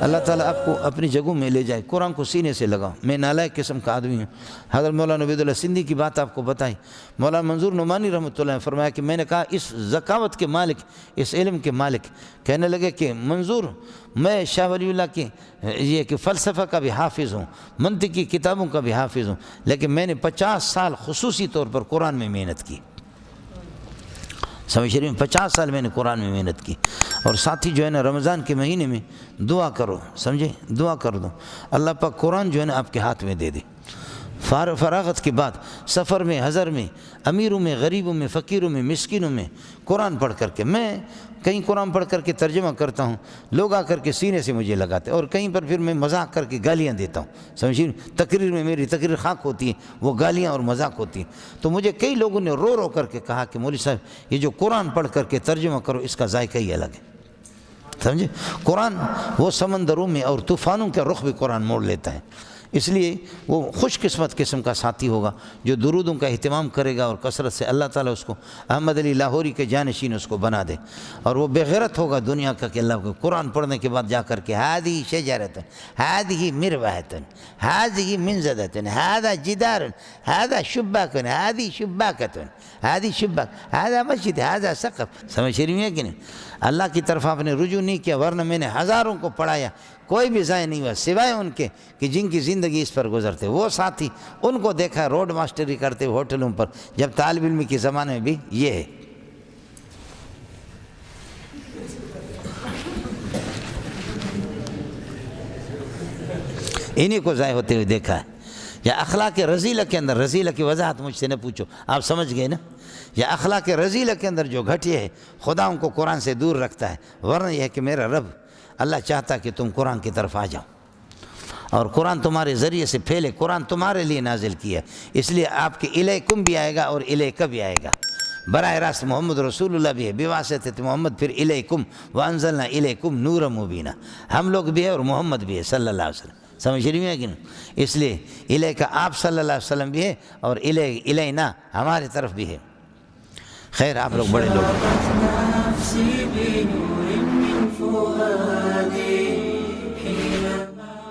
اللہ تعالیٰ آپ کو اپنی جگہوں میں لے جائے۔ قرآن کو سینے سے لگاؤ۔ میں نالائق قسم کا آدمی ہوں۔ حضرت مولانا عبید اللہ سندھی کی بات آپ کو بتائی۔ مولانا منظور نعمانی رحمۃ اللہ نے فرمایا کہ میں نے کہا اس ذکاوت کے مالک، اس علم کے مالک کہنے لگے کہ منظور میں شاہ ولی اللہ کی یہ کہ فلسفہ کا بھی حافظ ہوں، منطقی کتابوں کا بھی حافظ ہوں، لیکن میں نے 50 سال خصوصی طور پر قرآن میں محنت کی۔ سمجھ رہے ہیں؟ 50 سال میں نے قرآن میں محنت کی۔ اور ساتھی جو ہے نا رمضان کے مہینے میں دعا کرو، سمجھے، دعا کر دو اللہ پاک قرآن جو ہے نا آپ کے ہاتھ میں دے دے۔ فراغت کے بعد سفر میں، حضر میں، امیروں میں، غریبوں میں، فقیروں میں، مسکینوں میں قرآن پڑھ کر کے، میں کہیں قرآن پڑھ کر کے ترجمہ کرتا ہوں، لوگ آ کر کے سینے سے مجھے لگاتے، اور کہیں پر پھر میں مذاق کر کے گالیاں دیتا ہوں۔ سمجھیے، تقریر میں میری تقریر خاک ہوتی ہے، وہ گالیاں اور مذاق ہوتی ہیں۔ تو مجھے کئی لوگوں نے رو رو کر کے کہا کہ مولوی صاحب یہ جو قرآن پڑھ کر کے ترجمہ کرو اس کا ذائقہ ہی الگ ہے۔ سمجھے، قرآن وہ سمندروں میں اور طوفانوں کا رخ بھی قرآن موڑ لیتا ہے۔ اس لیے وہ خوش قسمت قسم کا ساتھی ہوگا جو درودوں کا اہتمام کرے گا، اور کثرت سے اللہ تعالیٰ اس کو احمد علی لاہوری کے جانشین اس کو بنا دے، اور وہ بے غیرت ہوگا دنیا کا کہ اللہ کو قرآن پڑھنے کے بعد جا کر کے ہادی شجرۃ، ہادی مروۃ، ہادی منضدۃ، ہذا جدار، ہذا شباک، ہادی شباکۃ، ہادی شباک، ہذا مسجد، ہذا سقف۔ سمجھ رہی ہیں کہ نہیں؟ اللہ کی طرف آپ نے رجوع نہیں کیا، ورنہ میں نے ہزاروں کو پڑھایا، کوئی بھی ضائع نہیں ہوا سوائے ان کے کہ جن کی زندگی اس پر گزرتے۔ وہ ساتھی ان کو دیکھا روڈ ماسٹری کرتے ہوٹلوں پر، جب طالب علم کے زمانے میں بھی یہ ہے۔ انہی کو ضائع ہوتے ہوئے دیکھا ہے۔ یا اخلاق رذیلہ کے اندر، رذیلہ کی وضاحت مجھ سے نہ پوچھو، آپ سمجھ گئے نا؟ یا اخلاق رذیلہ کے اندر جو گھٹیا ہے، خدا ان کو قرآن سے دور رکھتا ہے، ورنہ یہ ہے کہ میرا رب اللہ چاہتا کہ تم قرآن کی طرف آ جاؤ اور قرآن تمہارے ذریعے سے پھیلے۔ قرآن تمہارے لیے نازل کیا، اس لیے آپ کے الیکم بھی آئے گا اور الیک بھی آئے گا۔ براہ راست محمد رسول اللہ بھی ہے، بواسطہ محمد، پھر الیکم وانزلنا الیکم نورا مبینہ، ہم لوگ بھی ہے اور محمد بھی ہے صلی اللہ علیہ وسلم۔ سمجھ رہی ہیں کہ نہیں؟ اس لیے الیکا آپ صلی اللہ علیہ وسلم بھی ہے، اور الینا ہماری طرف بھی ہے۔ خیر، آپ لوگ بڑے لوگ